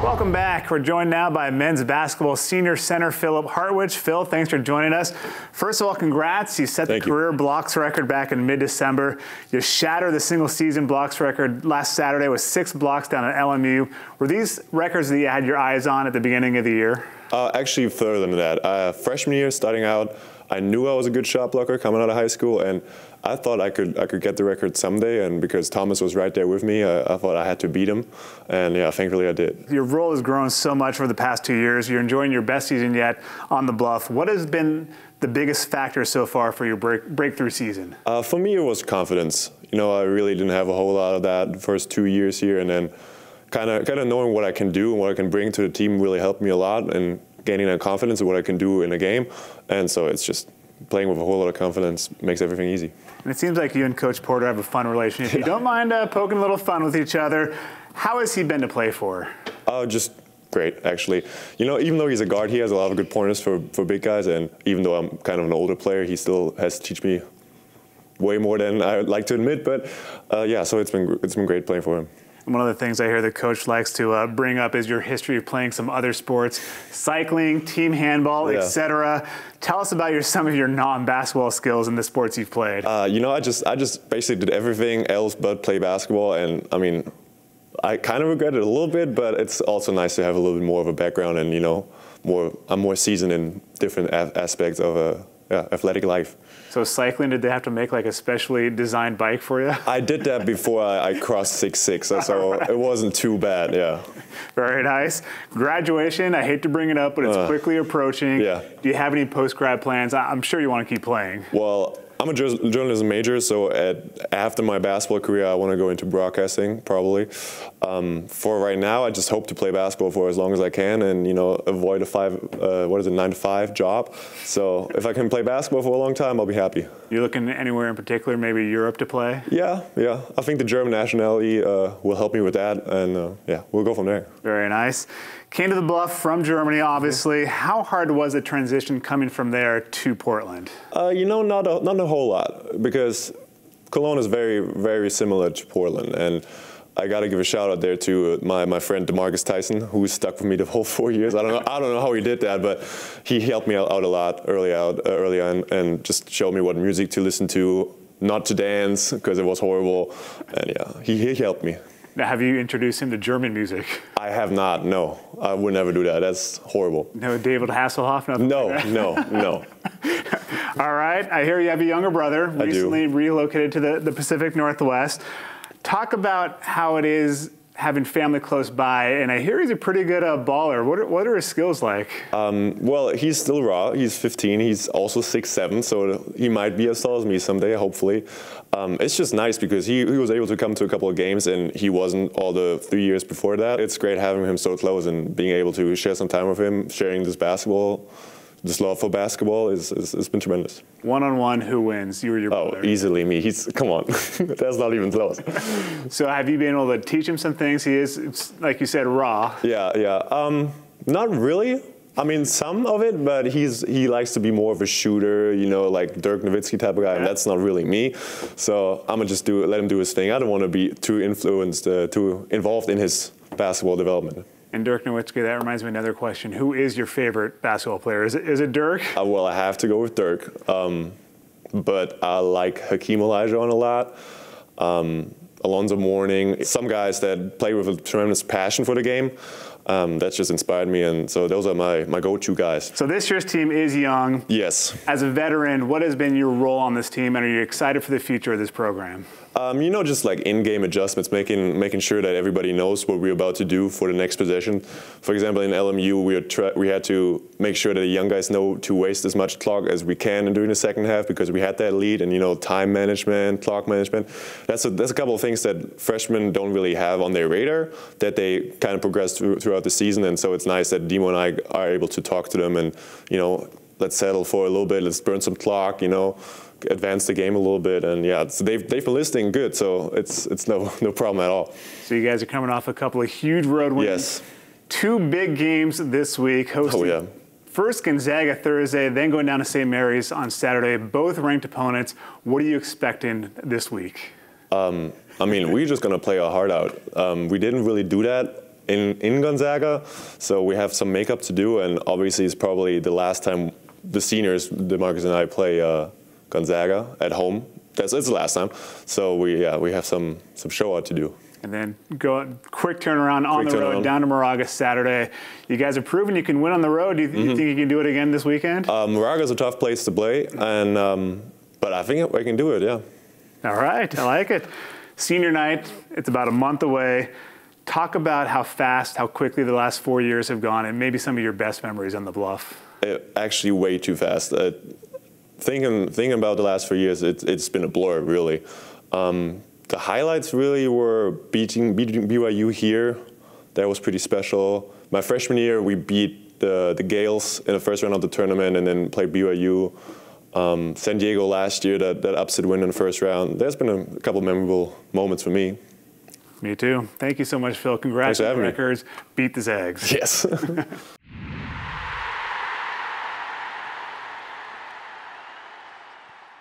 Welcome back. We're joined now by men's basketball senior center Philipp Hartwich. Phil, thanks for joining us. First of all, congrats. You set the career blocks record back in mid-December. You shattered the single-season blocks record last Saturday with 6 blocks down at LMU. Were these records that you had your eyes on at the beginning of the year? Actually, further than that. Freshman year, starting out, I knew I was a good shot blocker coming out of high school, and I thought I could get the record someday. And because Thomas was right there with me, I thought I had to beat him. And yeah, thankfully I did. Your role has grown so much over the past 2 years. You're enjoying your best season yet on the Bluff. What has been the biggest factor so far for your breakthrough season? For me, it was confidence. You know, I really didn't have a whole lot of that the first 2 years here, and then kind of knowing what I can do and what I can bring to the team really helped me a lot, and gaining that confidence of what I can do in a game. And so it's just playing with a whole lot of confidence makes everything easy. And it seems like you and Coach Porter have a fun relationship. You don't mind poking a little fun with each other. How has he been to play for? Just great, actually. You know, even though he's a guard, he has a lot of good pointers for big guys. And even though I'm kind of an older player, he still has to teach me way more than I would like to admit. But yeah, so it's been great playing for him. One of the things I hear the coach likes to bring up is your history of playing some other sports, cycling, team handball, etc. Tell us about some of your non-basketball skills in the sports you've played. You know, I just basically did everything else but play basketball, and I mean, I kind of regret it a little bit, but it's also nice to have a little bit more of a background, and you know, I'm more seasoned in different aspects of athletic life. So cycling, did they have to make like a specially designed bike for you? I did that before I crossed 6'6", so it wasn't too bad, yeah. Very nice. Graduation, I hate to bring it up, but it's quickly approaching. Yeah. Do you have any post-grad plans? I'm sure you want to keep playing. Well, I'm a journalism major, so after my basketball career, I want to go into broadcasting, probably. For right now, I just hope to play basketball for as long as I can, and you know, avoid a 9-to-5 job. So if I can play basketball for a long time, I'll be happy. You're looking anywhere in particular, maybe Europe to play? Yeah. I think the German nationality will help me with that, and yeah, we'll go from there. Very nice. Came to the Bluff from Germany, obviously. How hard was the transition coming from there to Portland? You know, not a whole lot, because Cologne is very, very similar to Portland, and I got to give a shout out there to my friend DeMarcus Tyson, who stuck with me the whole 4 years. I don't know how he did that, but he helped me out a lot early on, and just showed me what music to listen to, not to dance because it was horrible, and yeah, he helped me. Now, have you introduced him to German music? I have not, no. I would never do that. That's horrible. No David Hasselhoff? Nothing no, like that? no. All right. I hear you have a younger brother, recently relocated to the Pacific Northwest. Talk about how it is having family close by, and I hear he's a pretty good baller. What are his skills like? Well, he's still raw. He's 15. He's also 6'7", so he might be as tall as me someday, hopefully. It's just nice because he was able to come to a couple of games, and he wasn't all the 3 years before that. It's great having him so close and being able to share some time with him, sharing this love for basketball has been tremendous. One-on-one, who wins? You or your brother? Oh, easily me. Come on. That's not even close. So have you been able to teach him some things? He is, like you said, raw. Yeah. Not really. I mean, some of it, but he likes to be more of a shooter, you know, like Dirk Nowitzki type of guy, and that's not really me. So I'm gonna just let him do his thing. I don't want to be too influenced, too involved in his basketball development. And Dirk Nowitzki, that reminds me of another question. Who is your favorite basketball player? Is it Dirk? Well, I have to go with Dirk, but I like Hakeem Olajuwon a lot. Alonzo Mourning, some guys that play with a tremendous passion for the game. That's just inspired me, and so those are my go-to guys. So this year's team is young. Yes. As a veteran, what has been your role on this team, and are you excited for the future of this program? You know, just like in-game adjustments, making sure that everybody knows what we're about to do for the next possession. For example, in LMU, we had to make sure that the young guys know to waste as much clock as we can during the second half because we had that lead, and you know, time management, clock management. That's a couple of things that freshmen don't really have on their radar that they kind of progress throughout the season, and so it's nice that Demo and I are able to talk to them and, you know, let's settle for a little bit, let's burn some clock, you know, advance the game a little bit, and yeah, so they've been listening good, so it's no problem at all. So you guys are coming off a couple of huge road wins. Yes. 2 big games this week, hosting first Gonzaga Thursday, then going down to St. Mary's on Saturday, both ranked opponents. What are you expecting this week? I mean, we're just going to play our heart out. We didn't really do that in Gonzaga, so we have some makeup to do, and obviously it's probably the last time the seniors, DeMarcus and I, play Gonzaga at home. It's the last time, so we have some show out to do. And then quick turnaround on the road down to Moraga Saturday. You guys have proven you can win on the road. Do you think you can do it again this weekend? Moraga's a tough place to play, and but I think I can do it. Yeah. All right, I like it. Senior night, it's about a month away. Talk about how fast, how quickly the last 4 years have gone, and maybe some of your best memories on the Bluff. Actually, way too fast. Thinking about the last 4 years, it's been a blur, really. The highlights really were beating BYU here. That was pretty special. My freshman year, we beat the Gales in the first round of the tournament and then played BYU. San Diego last year, that upset win in the first round. There's been a couple memorable moments for me. Me too. Thank you so much, Phil. Congrats on the records. Beat the Zags. Yes.